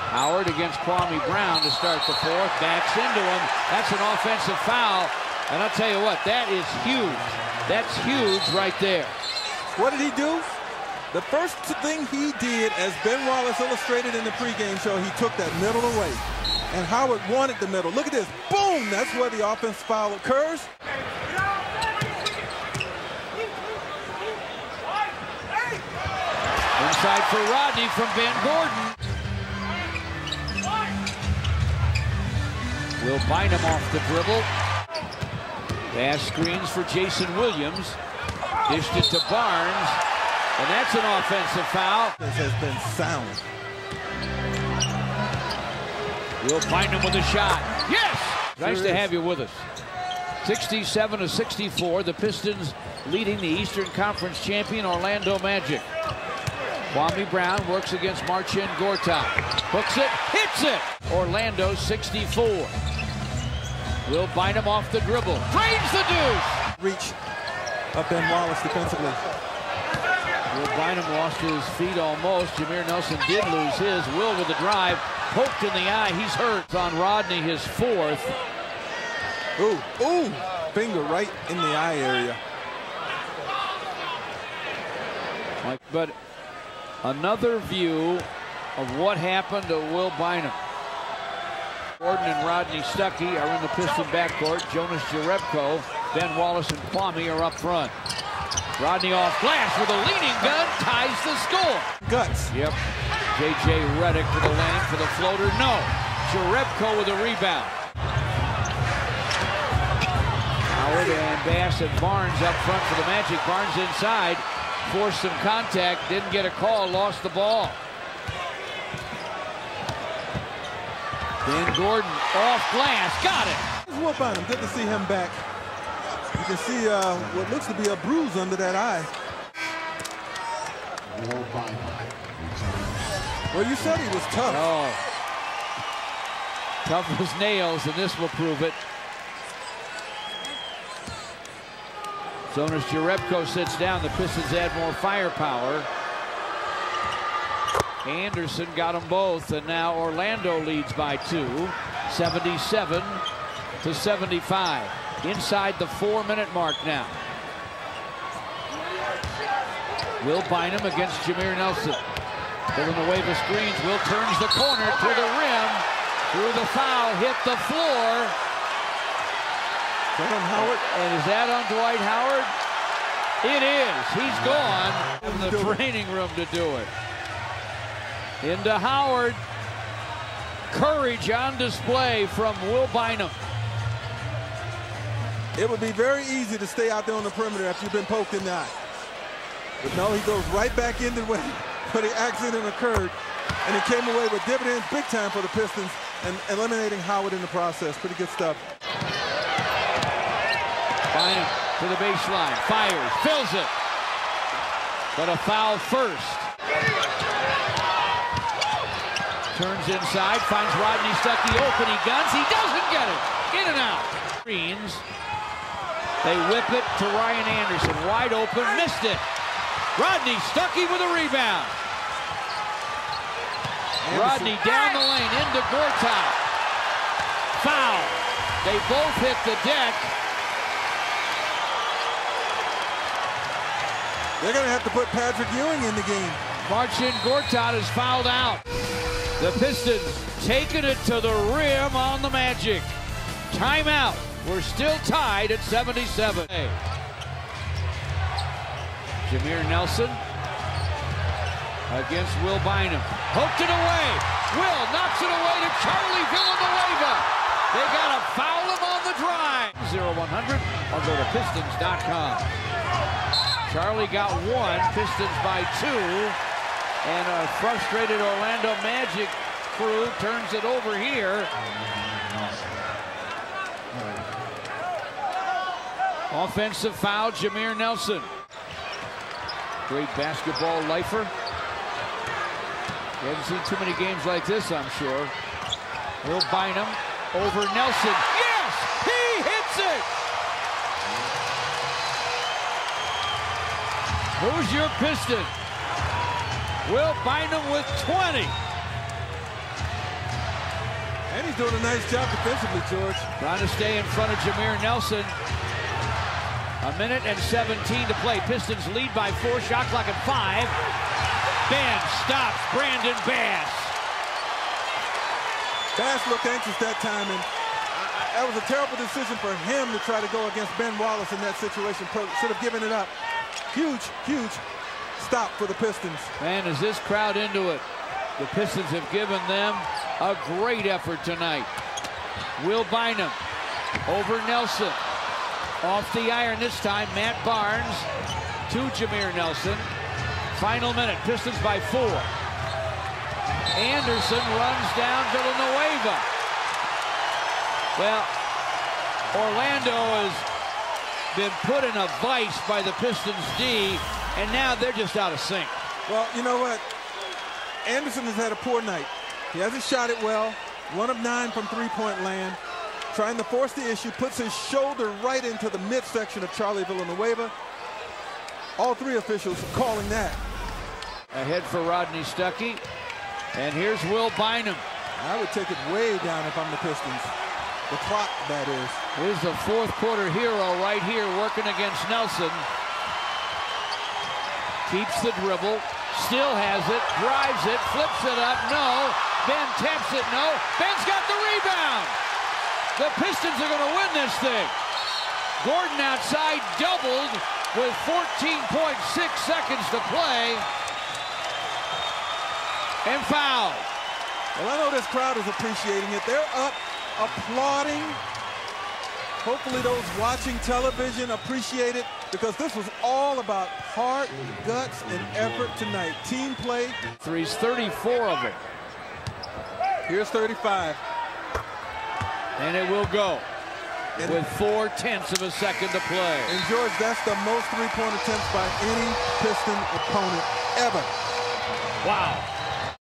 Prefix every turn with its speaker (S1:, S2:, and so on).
S1: Howard against Kwame Brown to start the fourth. Backs into him. That's an offensive foul. And I'll tell you what, that is huge. That's huge right there.
S2: What did he do? The first thing he did, as Ben Wallace illustrated in the pregame show, he took that middle away. And Howard wanted the middle. Look at this. Boom! That's where the offensive foul occurs.
S1: Inside for Rodney from Van Gordon. Will Bynum off the dribble. Pass screens for Jason Williams. Dished it to Barnes. And that's an offensive foul.
S2: This has been sound.
S1: Will Bynum with a shot. Yes! Nice to have you with us. 67-64. The Pistons leading the Eastern Conference champion Orlando Magic. Kwame Brown works against Marcin Gortat. Hooks it, hits it! Orlando 64. Will Bynum off the dribble. Drains the deuce!
S2: Reach of Ben Wallace defensively.
S1: Will Bynum lost his feet almost. Jameer Nelson did lose his. Will with the drive. Poked in the eye. He's hurt. It's on Rodney, his fourth.
S2: Ooh, ooh! Finger right in the eye area.
S1: But another view of what happened to Will Bynum. Gordon and Rodney Stuckey are in the Piston backcourt. Jonas Jerebko, Ben Wallace, and Kwame are up front. Rodney off glass with a leaning gun, ties the score.
S2: Guts.
S1: Yep. J.J. Redick with a lane for the floater. No. Jerebko with a rebound. Howard and Bass and Barnes up front for the Magic. Barnes inside. Forced some contact. Didn't get a call. Lost the ball. Van Gordon off glass. Got it.
S2: Will Bynum. Good to see him back. You can see what looks to be a bruise under that eye. Well, you said he was tough.
S1: Oh. Tough as nails, and this will prove it. Jonas Jerebko sits down. The Pistons add more firepower. Anderson got them both, and now Orlando leads by 2, 77-75. Inside the 4-minute mark now. Will Bynum against Jameer Nelson. Pulling the wave of screens. Will turns the corner to the rim. Through the foul, hit the floor.
S2: Howard.
S1: And is that on Dwight Howard? It is. He's gone in the training room to do it. Into Howard. Courage on display from Will Bynum.
S2: It would be very easy to stay out there on the perimeter after you've been poked in the eye. But no, he goes right back into where the accident occurred. And he came away with dividends big time for the Pistons and eliminating Howard in the process. Pretty good stuff.
S1: Bynum to the baseline, fires, fills it. But a foul first. Turns inside, finds Rodney Stuckey open, he guns, he doesn't get it. In and out. Screens. They whip it to Ryan Anderson, wide open, missed it. Rodney Stuckey with a rebound. Rodney down the lane into Gortat. Foul. They both hit the deck.
S2: They're going to have to put Patrick Ewing in the game.
S1: Marcin Gortat is fouled out. The Pistons taking it to the rim on the Magic. Timeout. We're still tied at 77. Jameer Nelson against Will Bynum. Poked it away. Will knocks it away to Charlie Villanueva. They got to foul him on the drive. 0-100 or go to Pistons.com. Charlie got one. Pistons by 2. And a frustrated Orlando Magic crew turns it over here. Offensive foul, Jameer Nelson. Great basketball lifer. You haven't seen too many games like this, I'm sure. Will Bynum over Nelson. Yes! He hits it! Who's your Piston? Will Bynum with 20.
S2: And he's doing a nice job defensively, George.
S1: Trying to stay in front of Jameer Nelson. 1:17 to play. Pistons lead by 4. Shot clock at 5. Ben stops Brandon Bass.
S2: Bass looked anxious that time, and that was a terrible decision for him to try to go against Ben Wallace in that situation. Should have given it up. Huge, huge stop for the Pistons.
S1: Man, is this crowd into it. The Pistons have given them a great effort tonight. Will Bynum over Nelson. Off the iron this time, Matt Barnes to Jameer Nelson. Final minute, Pistons by 4. Anderson runs down Villanueva. Well, Orlando has been put in a vice by the Pistons D, and now they're just out of sync.
S2: Well, you know what? Anderson has had a poor night. He hasn't shot it well. 1 of 9 from three-point land. Trying to force the issue, puts his shoulder right into the midsection of Charlie Villanueva. All 3 officials calling that.
S1: Ahead for Rodney Stuckey. And here's Will Bynum.
S2: I would take it way down if I'm the Pistons. The clock, that is.
S1: Here's the fourth quarter hero right here working against Nelson. Keeps the dribble. Still has it. Drives it. Flips it up. No. Ben taps it. No. Ben's got the rebound. The Pistons are going to win this thing. Gordon outside doubled with 14.6 seconds to play. And foul.
S2: Well, I know this crowd is appreciating it. They're up applauding. Hopefully those watching television appreciate it, because this was all about heart, guts, and effort tonight. Team play.
S1: Threes, 34 of it.
S2: Here's 35.
S1: And it will go with 0.4 of a second to play.
S2: And George, that's the most three-point attempts by any Piston opponent ever.
S1: Wow.